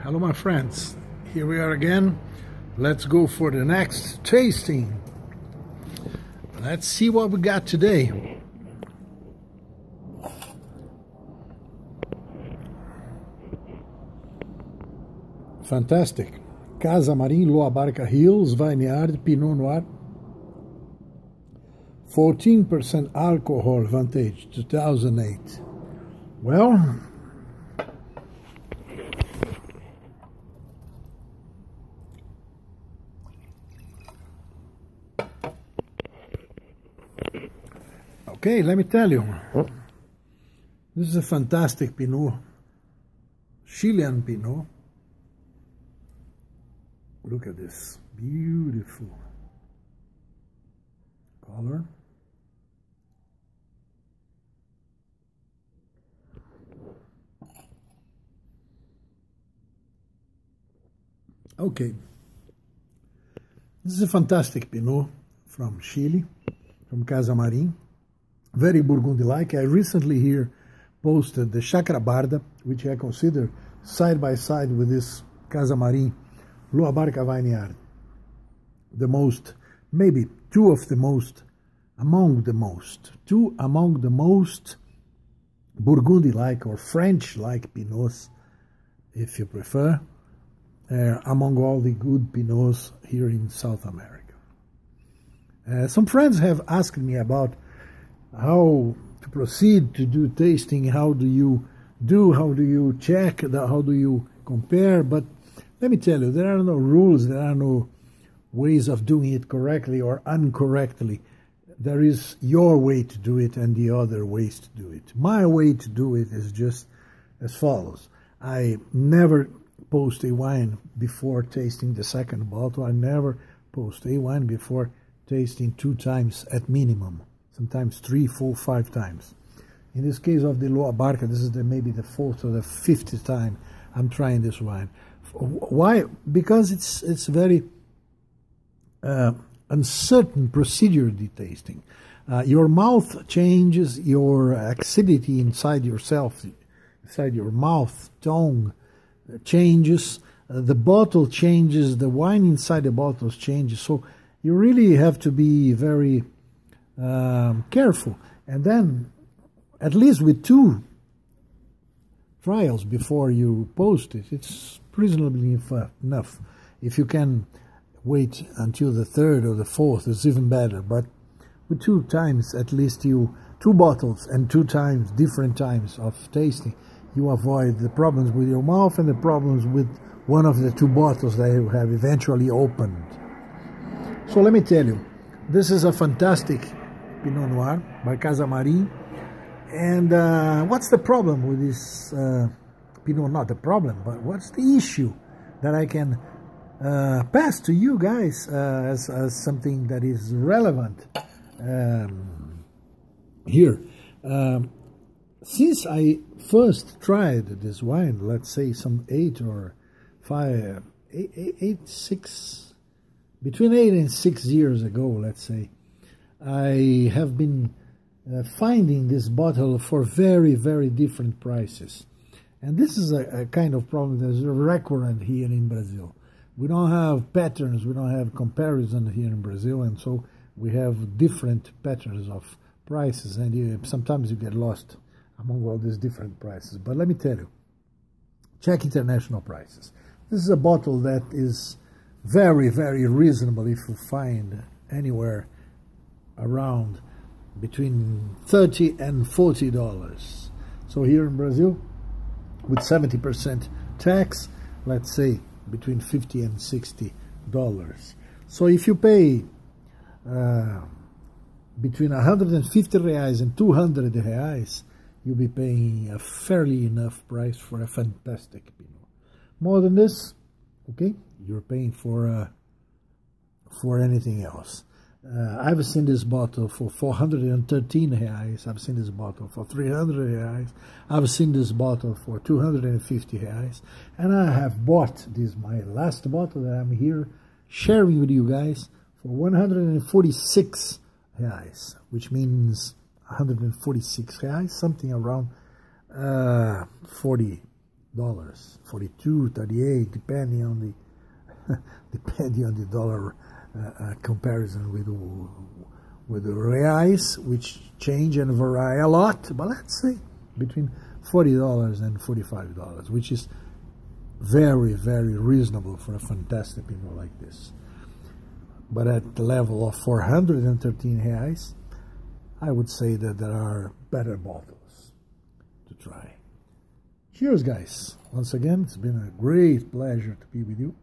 Hello my friends, here we are again. Let's go for the next tasting. Let's see what we got today. Fantastic. Casa Marin, Abarca Hills, Vineyard, Pinot Noire. 14% alcohol, vintage, 2008. Well, okay, let me tell you, this is a fantastic Pinot, Chilean Pinot. Look at this, beautiful color. Okay, this is a fantastic Pinot from Chile, from Casa Marin. Very Burgundy-like. I recently here posted the Chácara Barda, which I consider side by side with this Casa Marin Abarca Vineyard. The most, maybe two among the most Burgundy-like or French-like Pinots, if you prefer, among all the good Pinots here in South America. Some friends have asked me about how to proceed to do tasting, how do you check, how do you compare, but let me tell you, there are no rules, there are no ways of doing it correctly or incorrectly. There is your way to do it and the other ways to do it. My way to do it is just as follows. I never post a wine before tasting the second bottle. I never post a wine before tasting 2 times at minimum. Sometimes 3, 4, 5 times. In this case of the Abarca, this is maybe the 4th or the 5th time I'm trying this wine. Why? Because it's very uncertain procedure, the tasting. Your mouth changes, your acidity inside yourself, inside your mouth, tongue changes, the bottle changes, the wine inside the bottles changes. So you really have to be very careful, and then at least with 2 trials before you post it, it's reasonably enough. If you can wait until the 3rd or the 4th, it's even better. But with 2 times, at least 2 bottles and 2 times, different times of tasting, you avoid the problems with your mouth and the problems with one of the 2 bottles that you have eventually opened. So let me tell you, this is a fantastic Pinot Noir by Casa Marin. And what's the problem with this Pinot? Not the problem, but what's the issue that I can pass to you guys as something that is relevant here. Since I first tried this wine, let's say some between 8 and 6 years ago, let's say, I have been finding this bottle for very, very different prices. And this is a kind of problem that is recurrent here in Brazil. We don't have patterns, we don't have comparison here in Brazil, and so we have different patterns of prices, and sometimes you get lost among all these different prices. But let me tell you, check international prices. This is a bottle that is very, very reasonable if you find anywhere around between $30 and $40. So here in Brazil, with 70% tax, let's say between $50 and $60. So if you pay between 150 reais and 200 reais, you'll be paying a fairly enough price for a fantastic Pinot. More than this, okay, you're paying for anything else. I've seen this bottle for 413 reais. I've seen this bottle for 300 reais. I've seen this bottle for 250 reais. And I have bought this, my last bottle that I'm here sharing with you guys, for 146 reais, which means 146 reais, something around 40 42, 38, depending on the depending on the dollar comparison with the reais, which change and vary a lot. But let's say between $40 and $45, which is very, very reasonable for a fantastic Pinot like this. But at the level of 413 reais, I would say that there are better bottles to try. Cheers, guys. Once again, it's been a great pleasure to be with you.